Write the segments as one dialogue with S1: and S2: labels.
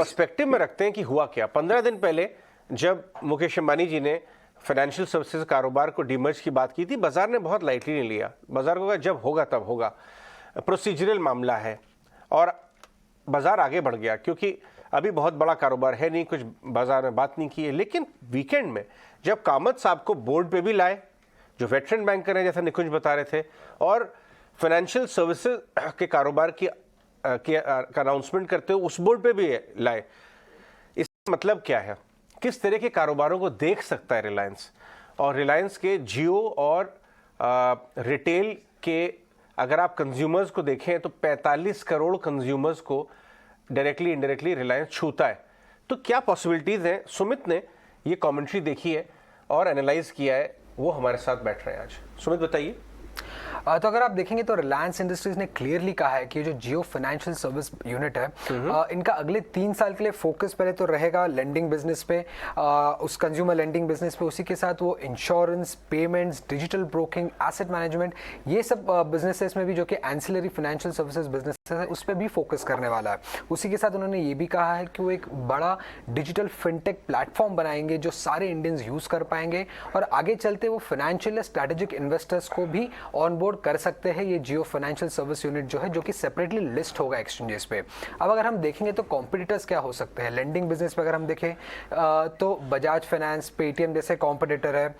S1: Perspective में रखते हैं कि हुआ क्या। 15 दिन पहले जब मुकेश अंबानी जी ने फाइनेंशियल सर्विसेज कारोबार को डीमर्ज की बात की थी, बाजार ने बहुत लाइटली नहीं लिया। बाजार को कहा जब होगा तब होगा, प्रोसीजरल मामला है, और बाजार आगे बढ़ गया क्योंकि अभी बहुत बड़ा कारोबार है नहीं, कुछ बाजार में बात नहीं की है। लेकिन वीकेंड में जब कामत साहब को बोर्ड पे भी लाए, जो वेटरन बैंकर हैं जैसा निकुंज बता रहे थे, और फाइनेंशियल सर्विसेज के कारोबार की अनाउंसमेंट करते हुए उस बोर्ड पे भी लाए, इसका मतलब क्या है, किस तरह के कारोबारों को देख सकता है रिलायंस। और रिलायंस के जियो और रिटेल के अगर आप कंज्यूमर्स को देखें तो 45 करोड़ कंज्यूमर्स को डायरेक्टली इनडायरेक्टली रिलायंस छूता है। तो क्या पॉसिबिलिटीज़ हैं, सुमित ने ये कमेंट्री देखी है और एनालाइज किया है, वो हमारे साथ बैठ रहे हैं आज। सुमित बताइए।
S2: तो अगर आप देखेंगे तो रिलायंस इंडस्ट्रीज ने क्लियरली कहा है कि जो जियो फाइनेंशियल सर्विस यूनिट है, इनका अगले 3 साल के लिए फोकस पहले तो रहेगा लेंडिंग बिजनेस पे, उस कंज्यूमर लेंडिंग बिजनेस पे। उसी के साथ वो insurance, payments, digital broking, asset management, ये सब बिजनेसेस में भी जो कि एंसिलरी फाइनेंशियल सर्विसेज बिजनेस है, उस पर भी फोकस करने वाला है। उसी के साथ उन्होंने ये भी कहा है कि वो एक बड़ा डिजिटल फिनटेक प्लेटफॉर्म बनाएंगे जो सारे इंडियंस यूज कर पाएंगे, और आगे चलते वो फाइनेंशियल स्ट्रेटेजिक इन्वेस्टर्स को भी ऑन बोर्ड कर सकते हैं। ये जियो फाइनेंशियल सर्विस यूनिट जो है, जो कि सेपरेटली लिस्ट होगा एक्सचेंजेस पे। अब अगर हम देखेंगे तो कॉम्पिटिटर्स क्या हो सकते हैं लेंडिंग बिजनेस पे, अगर हम देखें तो बजाज फाइनेंस, पेटीएम जैसे कॉम्पिटिटर है।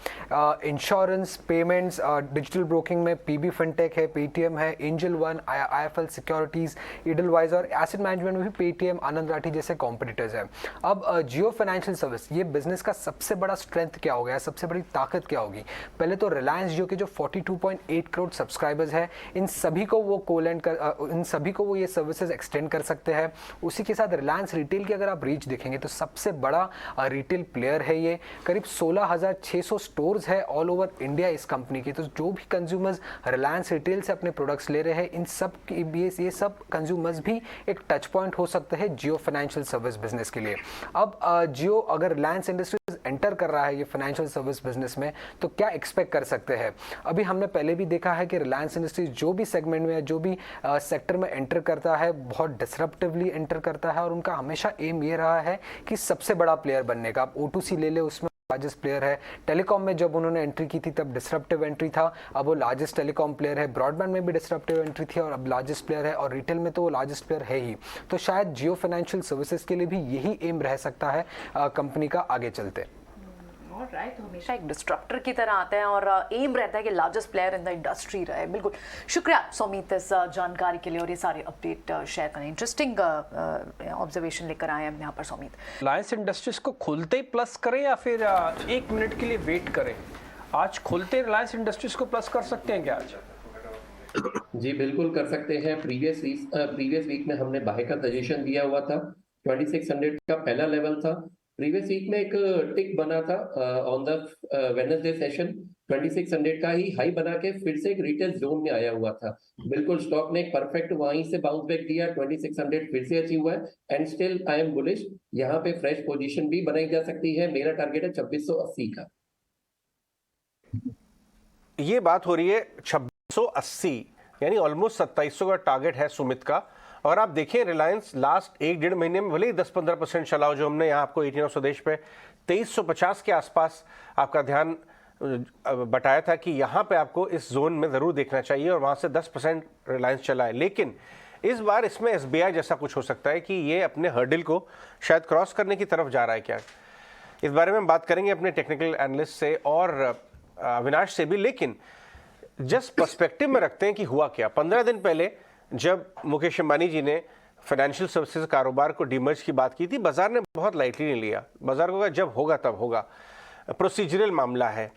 S2: इंश्योरेंस, पेमेंट्स, डिजिटल ब्रोकिंग में पीबी फिनटेक है, पेटीएम है, angel one, IFL securities, Edelweiss, और एसेट मैनेजमेंट में भी पेटीएम, आनंद राठी जैसे कॉम्पिटिटर्स हैं। अब जियो फाइनेंशियल सर्विस, ये बिजनेस का सबसे बड़ा स्ट्रेंथ क्या हो गया, सबसे बड़ी ताकत क्या होगी? पहले तो रिलायंस जियो के जो 42.8 करोड़ सब्सक्राइबर्स है, इन सभी को वो इन सभी को वो ये सर्विसेज एक्सटेंड कर सकते हैं। उसी के साथ रिलायंस रिटेल की अगर आप रीच देखेंगे तो सबसे बड़ा रिटेल प्लेयर है ये। करीब 16,600 स्टोर्स है ऑल ओवर इंडिया इस कंपनी के। तो जो भी कंज्यूमर्स रिलायंस रिटेल से अपने प्रोडक्ट्स ले रहे हैं, इन सब ये सब कंज्यूमर्स भी एक टच पॉइंट हो सकते हैं जियो फाइनेंशियल सर्विस बिजनेस के लिए। अब जियो अगर रिलायंस इंडस्ट्रीज एंटर कर रहा है ये फाइनेंशियल सर्विस बिजनेस में, तो क्या एक्सपेक्ट कर सकते हैं? अभी हमने पहले भी देखा है कि रिलायंस इंडस्ट्रीज जो भी सेगमेंट में, जो भी सेक्टर में एंटर करता है, बहुत डिसरप्टिवली एंटर करता है, और उनका हमेशा एम ये रहा है कि सबसे बड़ा प्लेयर बनने का। आप O2C ले ले, उसमें लार्जेस्ट प्लेयर है। टेलीकॉम में जब उन्होंने एंट्री की थी तब डिसरप्टिव एंट्री था, अब वो लार्जेस्ट टेलीकॉम प्लेयर है। ब्रॉडबैंड में भी डिसरप्टिव एंट्री थी और अब लार्जेस्ट प्लेयर है, और रिटेल में तो वो लार्जेस्ट प्लेयर है ही। तो शायद जियो फाइनेंशियल सर्विसेज के लिए भी यही एम रह सकता है कंपनी का आगे चलते।
S3: राइट, हमेशा एक डिस्ट्रप्टर की तरह आते हैं और एम रहता है कि largest player in the industry रहे। बिल्कुल, शुक्रिया सुमित इस जानकारी के लिए और ये सारे अपडेट शेयर करें। इंटरेस्टिंग ऑब्जर्वेशन लेकर आए हैं यहाँ पर सुमित।
S4: रिलायंस इंडस्ट्रीज को खुलते ही प्लस करें या फिर 1 मिनट के लिए वेट करें? आज खुलते रिलायंस इंडस्ट्रीज को प्लस कर सकते हैं क्या आज?
S5: जी बिल्कुल कर सकते हैं। प्रीवियस वीक में हमने बाय का सजेशन दिया हुआ था, 2600 का पहला लेवल था। प्रीवियस वीक में एक टिक बना था ऑन द वेडनेसडे सेशन, 2600 का ही हाई बना के फिर से एक रिटेल जोन में आया हुआ था। बिल्कुल स्टॉक ने एक परफेक्ट वहीं से बाउंस बैक दिया, 2600 फिर से अचीव हुआ है, and still I am bullish. यहाँ पे फ्रेश पोजीशन भी बनाई जा सकती है। मेरा टारगेट है 2680 का।
S1: ये बात हो रही है 2680, यानी ऑलमोस्ट 2700 का टारगेट है सुमित का। और आप देखिए रिलायंस लास्ट 1-1.5 महीने में भले ही 10-15% चला हो, जो हमने यहाँ आपको 18 स्वदेश पे 2350 के आसपास आपका ध्यान बताया था कि यहाँ पे आपको इस जोन में ज़रूर देखना चाहिए, और वहाँ से 10% रिलायंस चला है। लेकिन इस बार इसमें SBI जैसा कुछ हो सकता है कि ये अपने हर्डल को शायद क्रॉस करने की तरफ जा रहा है क्या? इस बारे में हम बात करेंगे अपने टेक्निकल एनालिस्ट से और अविनाश से भी। लेकिन जस्ट पर्सपेक्टिव में रखते हैं कि हुआ क्या। 15 दिन पहले जब मुकेश अंबानी जी ने फाइनेंशियल सर्विसेज कारोबार को डीमर्ज की बात की थी, बाजार ने बहुत लाइटली नहीं लिया। बाजार को कहा जब होगा तब होगा, प्रोसीजरल मामला है,